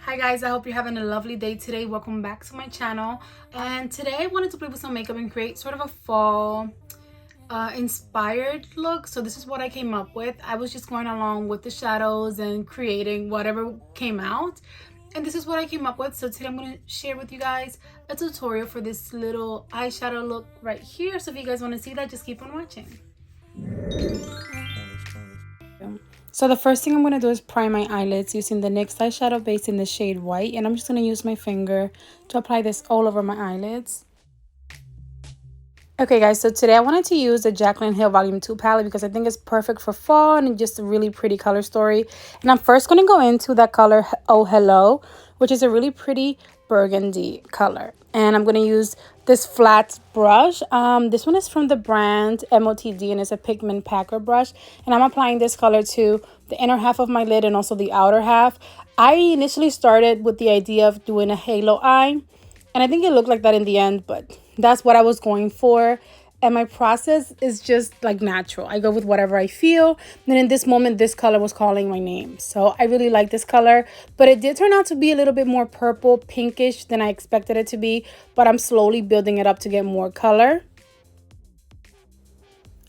Hi guys, I hope you're having a lovely day today. Welcome back to my channel. And today I wanted to play with some makeup and create sort of a fall inspired look. So this is what I came up with. I was just going along with the shadows and creating whatever came out. And this is what I came up with. So today I'm going to share with you guys a tutorial for this little eyeshadow look right here. So if you guys want to see that, just keep on watching. So the first thing I'm going to do is prime my eyelids using the NYX eyeshadow base in the shade white. And I'm just going to use my finger to apply this all over my eyelids. Okay guys, so today I wanted to use the Jaclyn Hill Volume 2 palette because I think it's perfect for fall and just a really pretty color story. And I'm first going to go into that color Oh Hello, which is a really pretty burgundy color. And I'm going to use this flat brush. This one is from the brand MOTD and it's a pigment packer brush. And I'm applying this color to the inner half of my lid and also the outer half. I initially started with the idea of doing a halo eye. And I think it looked like that in the end, but that's what I was going for. And my process is just like natural. I go with whatever I feel. And in this moment, this color was calling my name. So I really like this color, but it did turn out to be a little bit more purple, pinkish than I expected it to be. But I'm slowly building it up to get more color.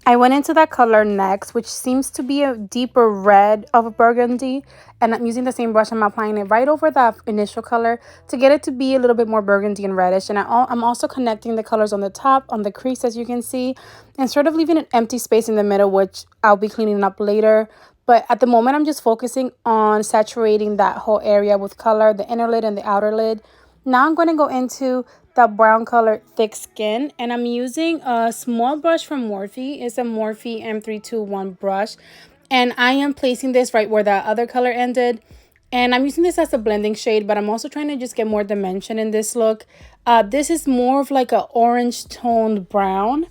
I went into that color next, which seems to be a deeper red of a burgundy. And I'm using the same brush. I'm applying it right over that initial color to get it to be a little bit more burgundy and reddish. And I'm also connecting the colors on the top, on the crease, as you can see. And sort of leaving an empty space in the middle, which I'll be cleaning up later. But at the moment, I'm just focusing on saturating that whole area with color, the inner lid and the outer lid. Now I'm going to go into the brown color thick skin, and I'm using a small brush from Morphe. It's a Morphe M321 brush, and I am placing this right where the other color ended. And I'm using this as a blending shade, but I'm also trying to just get more dimension in this look. This is more of like an orange toned brown.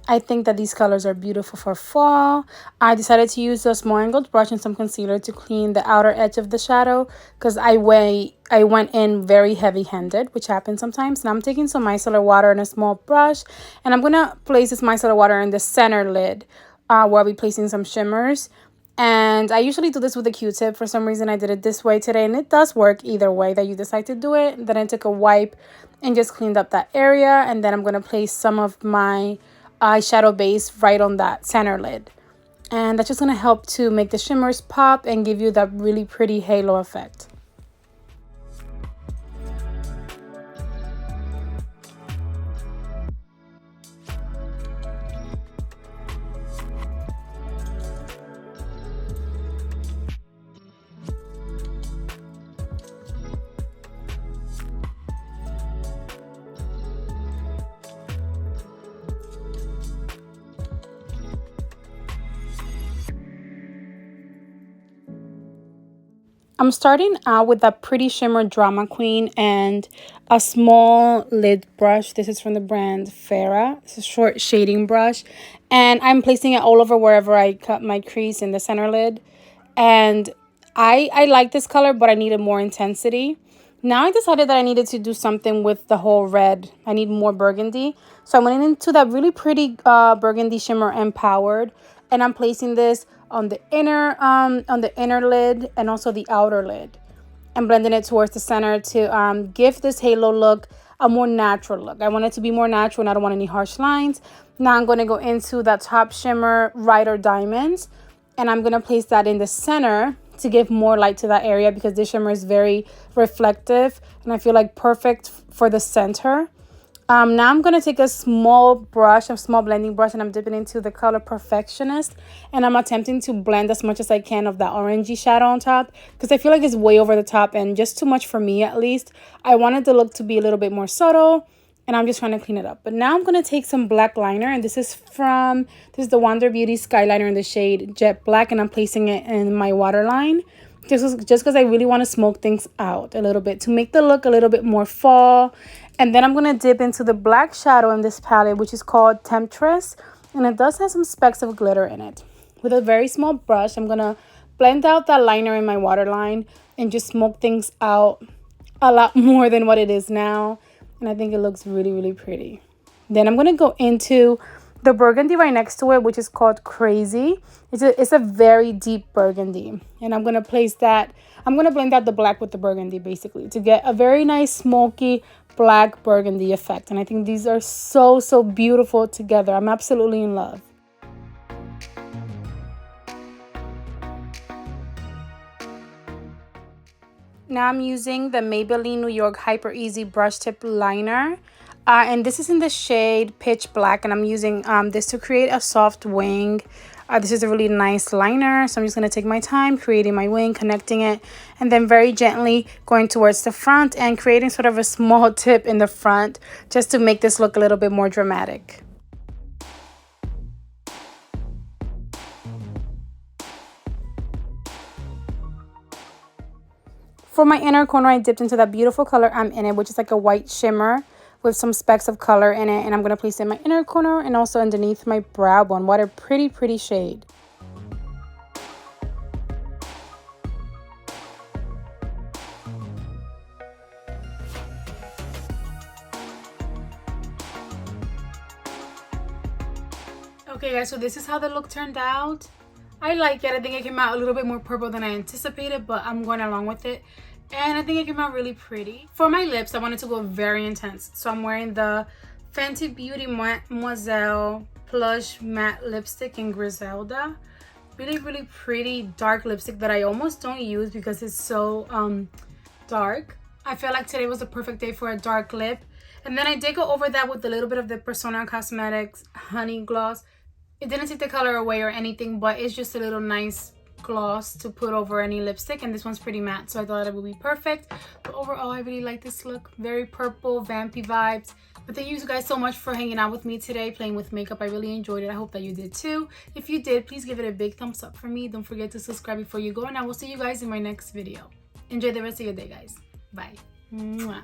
I think that these colors are beautiful for fall. I decided to use a small angled brush and some concealer to clean the outer edge of the shadow because I went in very heavy-handed, which happens sometimes. Now I'm taking some micellar water in a small brush, and I'm going to place this micellar water in the center lid where I'll be placing some shimmers. And I usually do this with a Q-tip. For some reason, I did it this way today, and it does work either way that you decide to do it. Then I took a wipe and just cleaned up that area, and then I'm going to place some of my eyeshadow base right on that center lid, and that's just going to help to make the shimmers pop and give you that really pretty halo effect. I'm starting out with that Pretty Shimmer Drama Queen and a small lid brush. This is from the brand Farrah. It's a short shading brush. And I'm placing it all over wherever I cut my crease in the center lid. And I like this color, but I needed more intensity. Now I decided that I needed to do something with the whole red. I need more burgundy. So I went into that really pretty burgundy shimmer Empowered. And I'm placing this on the inner lid and also the outer lid, and blending it towards the center to give this halo look a more natural look. I want it to be more natural and I don't want any harsh lines. Now I'm going to go into that top shimmer Rider Diamonds, and I'm going to place that in the center to give more light to that area because this shimmer is very reflective and I feel like perfect for the center. Now I'm going to take a small blending brush, and I'm dipping into the color Perfectionist, and I'm attempting to blend as much as I can of that orangey shadow on top because I feel like it's way over the top and just too much for me at least. I wanted the look to be a little bit more subtle, and I'm just trying to clean it up. But now I'm going to take some black liner, and this is the Wander Beauty Skyliner in the shade Jet Black, and I'm placing it in my waterline. Just because I really want to smoke things out a little bit to make the look a little bit more fall. And then I'm going to dip into the black shadow in this palette, which is called Temptress. And it does have some specks of glitter in it. With a very small brush, I'm going to blend out that liner in my waterline and just smoke things out a lot more than what it is now. And I think it looks really, really pretty. Then I'm going to go into the burgundy right next to it, which is called Crazy. It's a very deep burgundy. And I'm going to place that. I'm going to blend out the black with the burgundy basically to get a very nice smoky black burgundy effect. And I think these are so, so beautiful together. I'm absolutely in love. Now I'm using the Maybelline New York Hyper Easy Brush Tip Liner. And this is in the shade Pitch Black. And I'm using this to create a soft wing. This is a really nice liner. So I'm just going to take my time creating my wing, connecting it. And then very gently going towards the front and creating sort of a small tip in the front. Just to make this look a little bit more dramatic. For my inner corner, I dipped into that beautiful color I'm in it, which is like a white shimmer with some specks of color in it. And I'm going to place it in my inner corner and also underneath my brow bone. What a pretty, pretty shade. Okay, guys, so this is how the look turned out. I like it. I think it came out a little bit more purple than I anticipated, but I'm going along with it. And I think it came out really pretty. For my lips, I wanted to go very intense. So I'm wearing the Fenty Beauty Mademoiselle Plush Matte Lipstick in Griselda. Really, really pretty dark lipstick that I almost don't use because it's so dark. I felt like today was the perfect day for a dark lip. And then I did go over that with a little bit of the Persona Cosmetics Honey Gloss. It didn't take the color away or anything, but it's just a little nice gloss to put over any lipstick. And this one's pretty matte, so I thought it would be perfect. But overall, I really like this look. Very purple, vampy vibes. But thank you guys so much for hanging out with me today, playing with makeup. I really enjoyed it. I hope that you did too. If you did, please give it a big thumbs up for me. Don't forget to subscribe before you go. And I will see you guys in my next video. Enjoy the rest of your day, guys. Bye. Mwah.